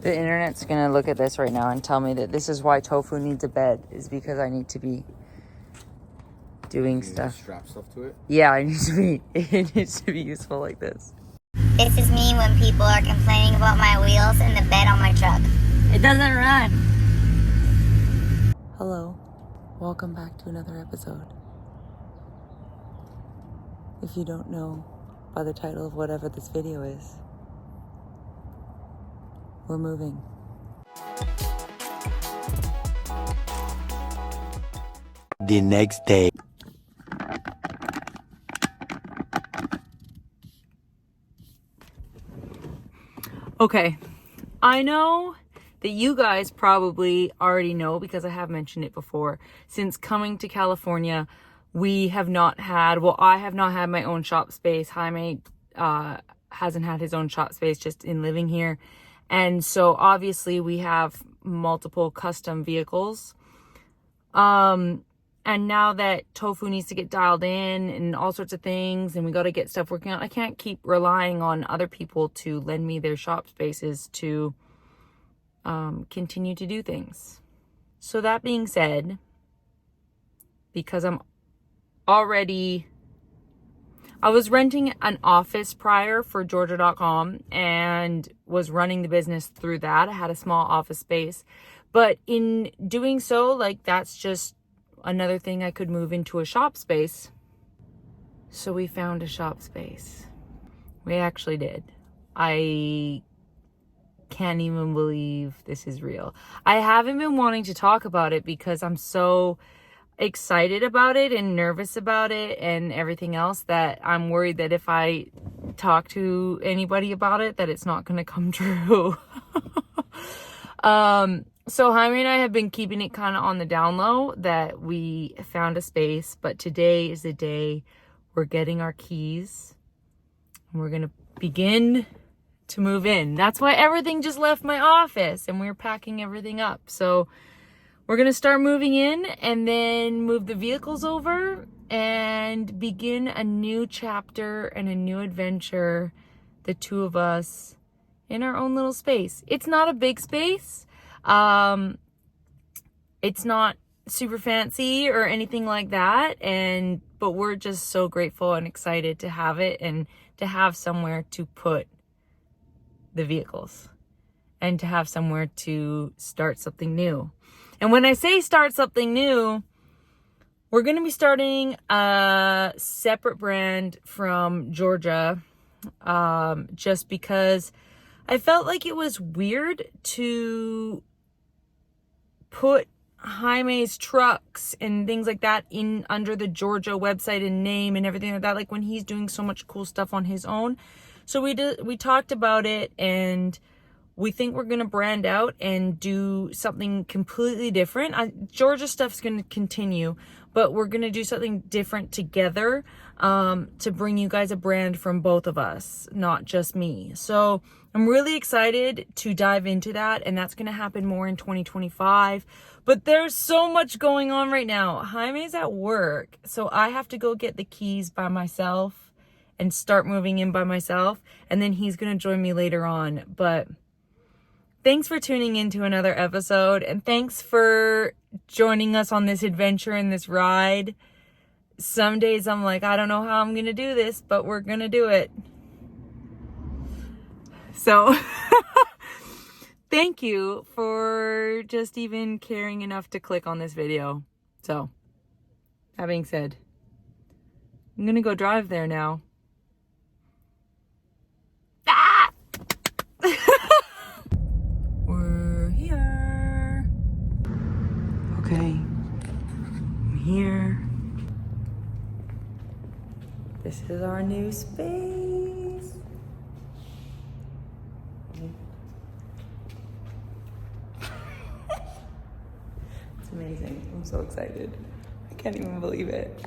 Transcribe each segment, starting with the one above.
The internet's gonna look at this right now and tell me that this is why Tofu needs a bed, is because I need to be doing stuff. Strap stuff to it? Yeah, it needs to be useful like this. This is me when people are complaining about my wheels and the bed on my truck. It doesn't run. Hello, welcome back to another episode. If you don't know by the title of whatever this video is, we're moving. The next day. Okay, I know that you guys probably already know because I have mentioned it before. Since coming to California, we have not had, well, I have not had my own shop space. Jaime hasn't had his own shop space just in living here. And so obviously we have multiple custom vehicles. And now that Tofu needs to get dialed in and all sorts of things, and we got to get stuff working out, I can't keep relying on other people to lend me their shop spaces to continue to do things. So that being said, because I was renting an office prior for Georjah.com and was running the business through that. I had a small office space, but in doing so, like, that's just another thing I could move into a shop space. So we found a shop space. We actually did. I can't even believe this is real. I haven't been wanting to talk about it because I'm so excited about it and nervous about it and everything else that I'm worried that if I talk to anybody about it, that it's not going to come true. So Jaime and I have been keeping it kind of on the down low that we found a space, but today is the day we're getting our keys and we're going to begin to move in. That's why everything just left my office and we're packing everything up. So we're going to start moving in and then move the vehicles over and begin a new chapter and a new adventure, the two of us in our own little space. It's not a big space. It's not super fancy or anything like that. But we're just so grateful and excited to have it and to have somewhere to put the vehicles and to have somewhere to start something new. And when I say start something new, we're going to be starting a separate brand from Georjah, just because I felt like it was weird to put Jaime's trucks and things like that in under the Georjah website and name and everything like that, like when he's doing so much cool stuff on his own. So we talked about it, and we think we're going to brand out and do something completely different. Georjah stuff's going to continue, but we're going to do something different together, to bring you guys a brand from both of us, not just me. So I'm really excited to dive into that, and that's going to happen more in 2025. But there's so much going on right now. Jaime's at work, so I have to go get the keys by myself and start moving in by myself, and then he's going to join me later on. But thanks for tuning into another episode, and thanks for joining us on this adventure and this ride. Some days I'm like, I don't know how I'm going to do this, but we're going to do it. So thank you for just even caring enough to click on this video. So that being said, I'm going to go drive there now. Ah! We're here. Okay, I'm here. This is our new space. It's amazing. I'm so excited. I can't even believe it.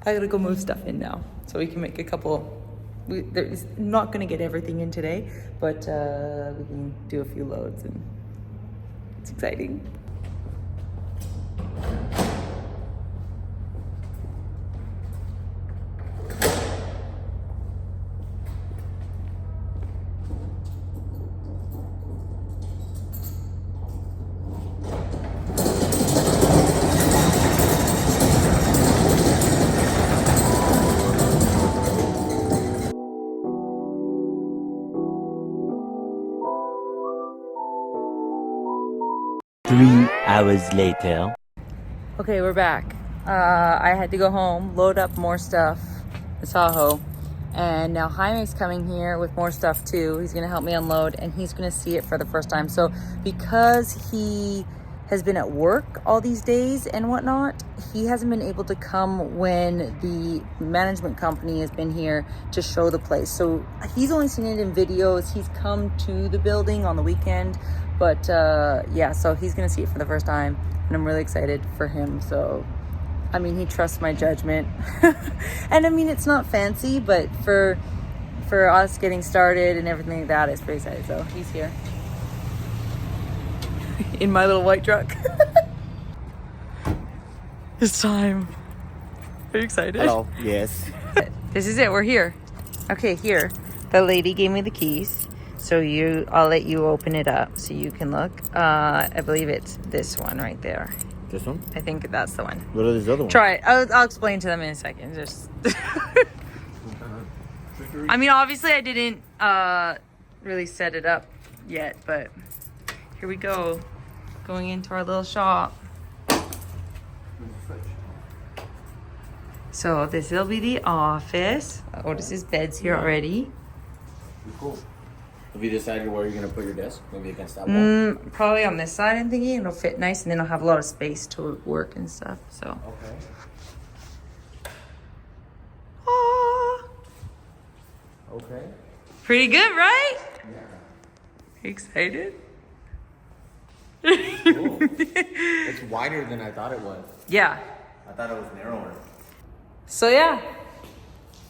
I gotta go move stuff in now so we can make a couple. There's not gonna get everything in today, but we can do a few loads, and it's exciting. 3 hours later. Okay, we're back. I had to go home, load up more stuff in Tahoe, and now Jaime's coming here with more stuff too. He's gonna help me unload, and he's gonna see it for the first time. So because he has been at work all these days and whatnot, he hasn't been able to come when the management company has been here to show the place. So he's only seen it in videos. He's come to the building on the weekend, but yeah, so he's gonna see it for the first time, and I'm really excited for him. So I mean, he trusts my judgment. And I mean, it's not fancy, but for us getting started and everything like that, it's pretty exciting. So he's here in my little white truck. It's time. Are you excited? Hello. Yes. This is it. We're here. Okay, here. The lady gave me the keys. So I'll let you open it up so you can look. I believe it's this one right there. This one? I think that's the one. What are these other ones? Try it. I'll explain to them in a second. Just. I mean, obviously I didn't really set it up yet, but here we go. Going into our little shop. So this will be the office. Otis's bed's here already. Cool. Have you decided where you're gonna put your desk? Maybe against that wall? Probably on this side, I'm thinking. It'll fit nice, and then I'll have a lot of space to work and stuff. So. Okay. Ah, Okay. pretty good, right? Yeah. Excited? Cool. It's wider than I thought it was. Yeah. I thought it was narrower. So yeah,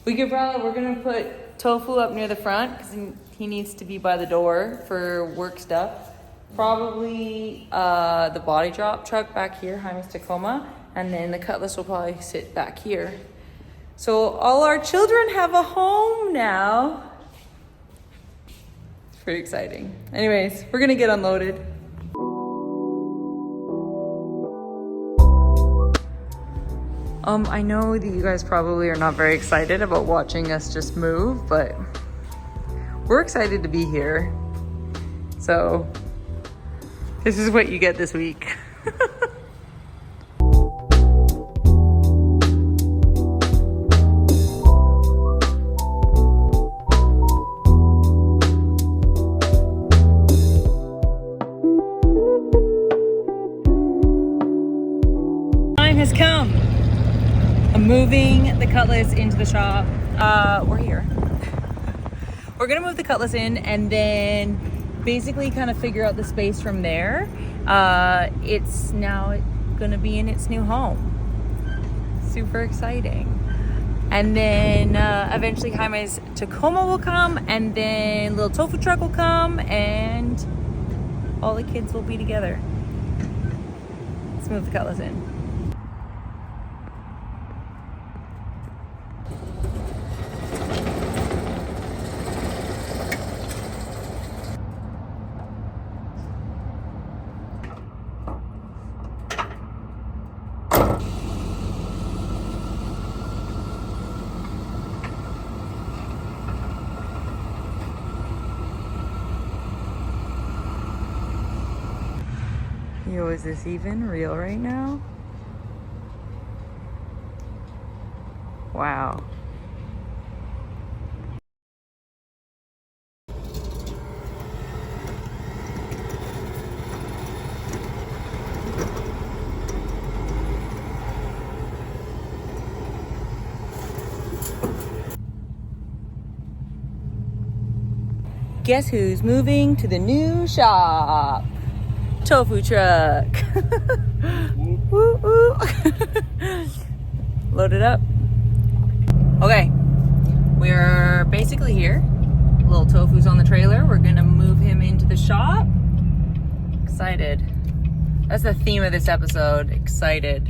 we're gonna put Tofu up near the front because he needs to be by the door for work stuff. Probably the body drop truck back here, Jaime's Tacoma, and then the Cutlass will probably sit back here. So all our children have a home now. It's pretty exciting. Anyways, we're gonna get unloaded. I know that you guys probably are not very excited about watching us just move, but we're excited to be here. So this is what you get this week. Time has come. I'm moving the Cutlass into the shop. We're here. We're gonna move the Cutlass in and then basically kind of figure out the space from there. It's now gonna be in its new home. Super exciting. And then eventually Jaime's Tacoma will come, and then little Tofu truck will come, and all the kids will be together. Let's move the Cutlass in. Yo, is this even real right now? Wow. Guess who's moving to the new shop? Tofu truck. Woo woo. Load it up. Okay, we're basically here. Little Tofu's on the trailer. We're gonna move him into the shop. Excited. That's the theme of this episode. Excited.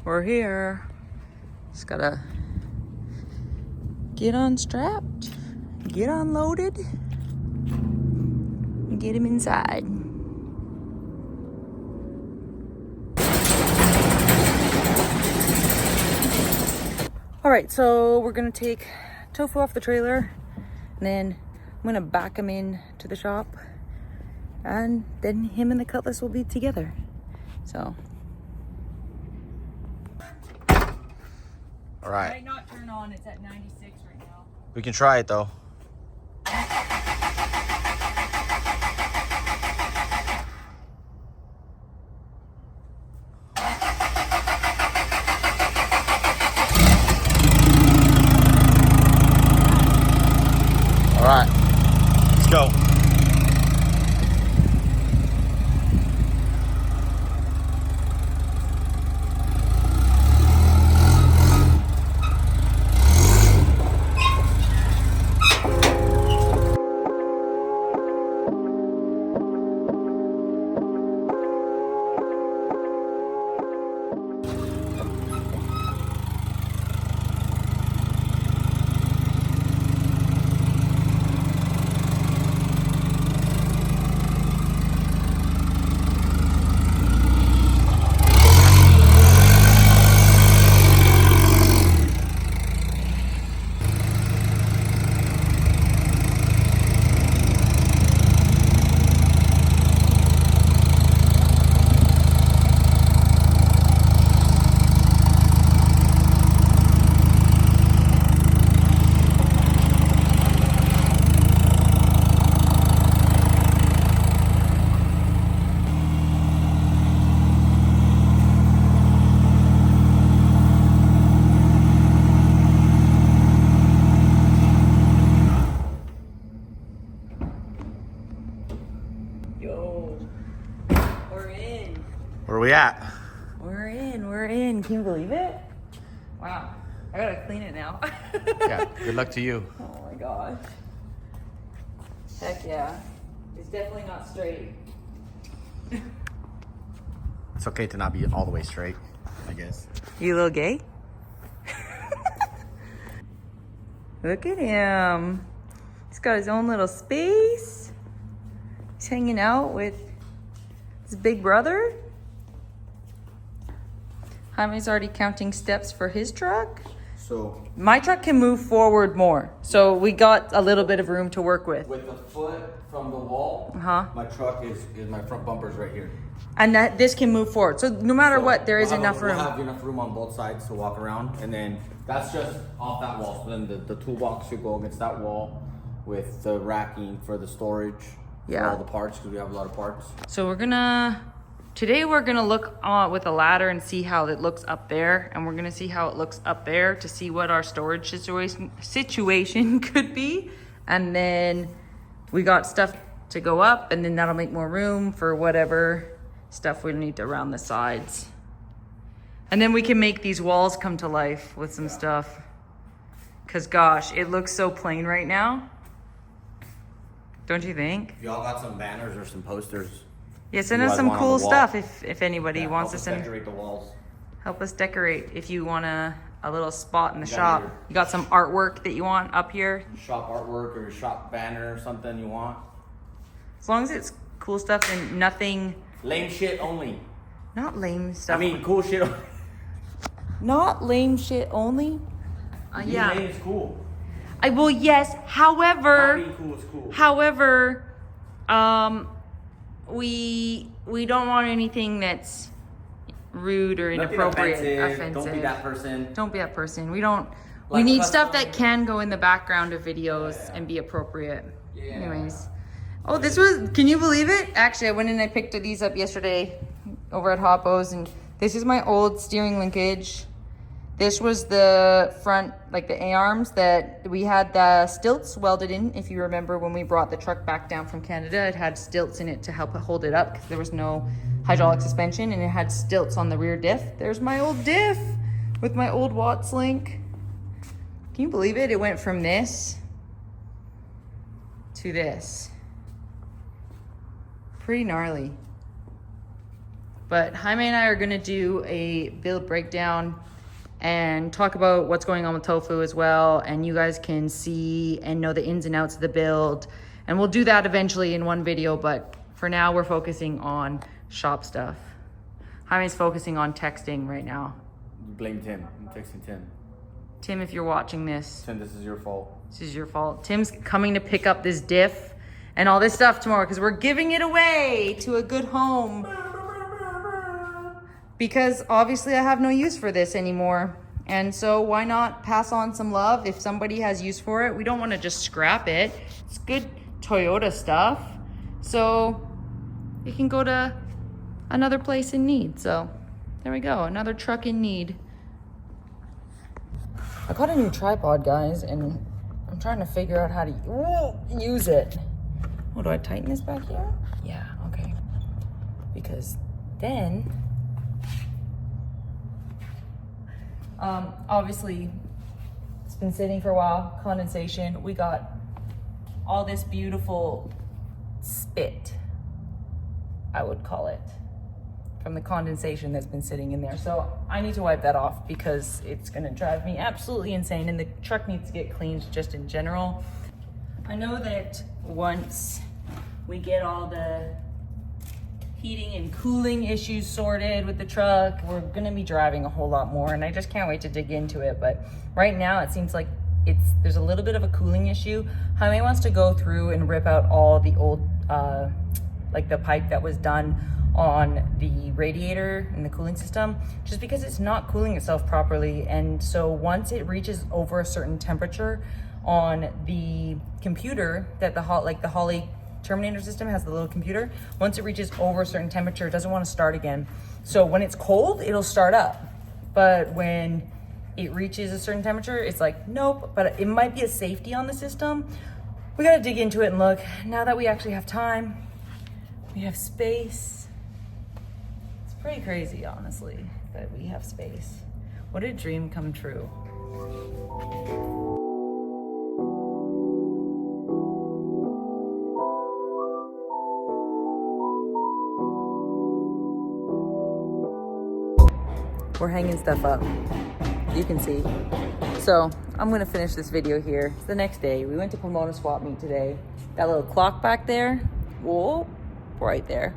We're here. Just gotta get unstrapped, get unloaded, and get him inside. All right, so we're gonna take Tofu off the trailer, and then I'm gonna back him in to the shop, and then him and the Cutlass will be together. So. All right. Might not turn on. It's at 96 right now. We can try it though. All right, let's go. Yo, we're in. Where are we at? We're in. Can you believe it? Wow. I gotta clean it now. Yeah, good luck to you. Oh my gosh. Heck yeah. It's definitely not straight. It's okay to not be all the way straight, I guess. You a little gay? Look at him. He's got his own little space. He's hanging out with his big brother. Jaime's already counting steps for his truck. So My truck can move forward more, so we got a little bit of room to work with. with a foot from the wall, my truck is my front bumper's right here. And that this can move forward. So no matter what, there is enough room. We'll have enough room on both sides to walk around, and then that's just off that wall. So then the toolbox should go against that wall with the racking for the storage. Yeah. For all the parts, because we have a lot of parts. So today we're gonna look with a ladder and see how it looks up there, and we're gonna see how it looks up there to see what our storage situation could be, and then we got stuff to go up, and then that'll make more room for whatever stuff we need around the sides, and then we can make these walls come to life with some stuff. Cause gosh, it looks so plain right now. Don't you think? If y'all got some banners or some posters. Yeah, send you us guys some want on cool the wall, stuff if anybody help wants to us send. decorate the walls. Help us decorate if you want a little spot in the You got shop. your- You got some artwork that you want up here? Shop artwork or shop banner or something you want. As long as it's cool stuff and nothing, Lame shit only. not lame stuff. I mean, cool shit. not lame shit only. Being Yeah. lame is cool. Well, yes. Not However, being cool is cool. we don't want anything that's rude or Nothing inappropriate, offensive. Don't be that person. Don't be that person. We don't. We Like need custom- stuff that can go in the background of videos and be appropriate. Yeah. Anyways. Oh, this was. Can you believe it? Actually, I went and I picked these up yesterday over at Hoppo's, and this is my old steering linkage. This was the front, like the A-arms that we had the stilts welded in. If you remember when we brought the truck back down from Canada, it had stilts in it to help it hold it up because there was no hydraulic suspension, and it had stilts on the rear diff. There's my old diff with my old Watts link. Can you believe it? It went from this to this. Pretty gnarly. But Jaime and I are gonna do a build breakdown and talk about what's going on with tofu as well, and you guys can see and know the ins and outs of the build, and we'll do that eventually in one video, but for now we're focusing on shop stuff. Jaime's focusing on texting right now. Blame Tim. I'm texting Tim. Tim, if you're watching this, Tim, this is your fault. This is your fault. Tim's coming to pick up this diff and all this stuff tomorrow because we're giving it away to a good home. Because obviously I have no use for this anymore. And so why not pass on some love if somebody has use for it? We don't want to just scrap it. It's good Toyota stuff. So it can go to another place in need. So there we go, another truck in need. I got a new tripod, guys, and I'm trying to figure out how to use it. Oh, do I tighten this back here? Yeah, okay. Because then, obviously, it's been sitting for a while, condensation. We got all this beautiful spit, I would call it, from the condensation that's been sitting in there. So I need to wipe that off because it's gonna drive me absolutely insane, and the truck needs to get cleaned just in general. I know that once we get all the heating and cooling issues sorted with the truck, we're gonna be driving a whole lot more, and I just can't wait to dig into it. But right now it seems like there's a little bit of a cooling issue. Jaime wants to go through and rip out all the old, like the pipe that was done on the radiator and the cooling system, just because it's not cooling itself properly. And so once it reaches over a certain temperature on the computer that the Holly Terminator system has, the little computer, once it reaches over a certain temperature, it doesn't want to start again. So when it's cold, it'll start up. But when it reaches a certain temperature, it's like, nope. But it might be a safety on the system. We got to dig into it and look. Now that we actually have time, we have space. It's pretty crazy, honestly, that we have space. What a dream come true. We're hanging stuff up. You can see. So I'm gonna finish this video here. It's the next day. We went to Pomona swap meet today. That little clock back there, whoa, right there.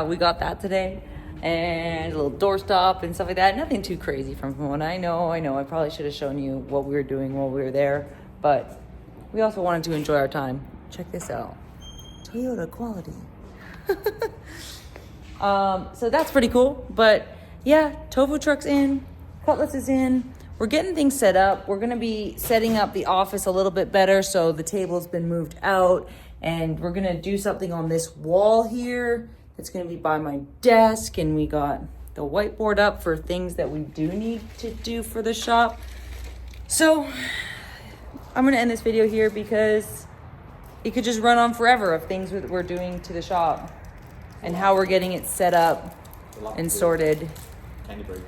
We got that today, and a little doorstop and stuff like that. Nothing too crazy from Pomona. I know. I probably should have shown you what we were doing while we were there, but we also wanted to enjoy our time. Check this out. Toyota quality. So that's pretty cool. But yeah, tofu truck's in, Cutlass is in. We're getting things set up. We're gonna be setting up the office a little bit better. So the table's been moved out, and we're gonna do something on this wall here. It's gonna be by my desk, and we got the whiteboard up for things that we do need to do for the shop. So I'm gonna end this video here because it could just run on forever of things that we're doing to the shop and how we're getting it set up and sorted. Candy break.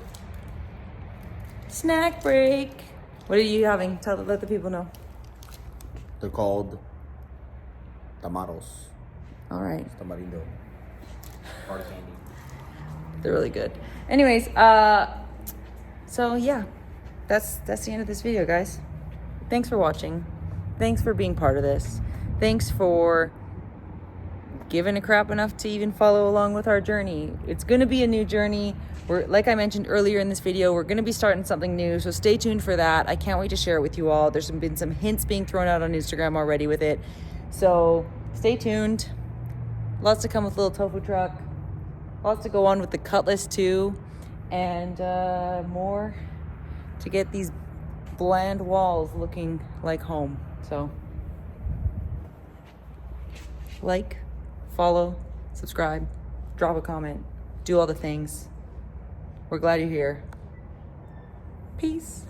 Snack break. What are you having? Let the people know. They're called tamaros. All right. Tamarindo. Hard candy. They're really good. Anyways, so yeah, that's the end of this video, guys. Thanks for watching. Thanks for being part of this. Thanks for giving a crap enough to even follow along with our journey. It's gonna be a new journey. We're, like I mentioned earlier in this video, we're gonna be starting something new, so stay tuned for that. I can't wait to share it with you all. There's been some hints being thrown out on Instagram already with it, so stay tuned. Lots to come with Little Tofu Truck. Lots to go on with the Cutlass too, and more to get these bland walls looking like home. So like, follow, subscribe, drop a comment, do all the things. We're glad you're here. Peace.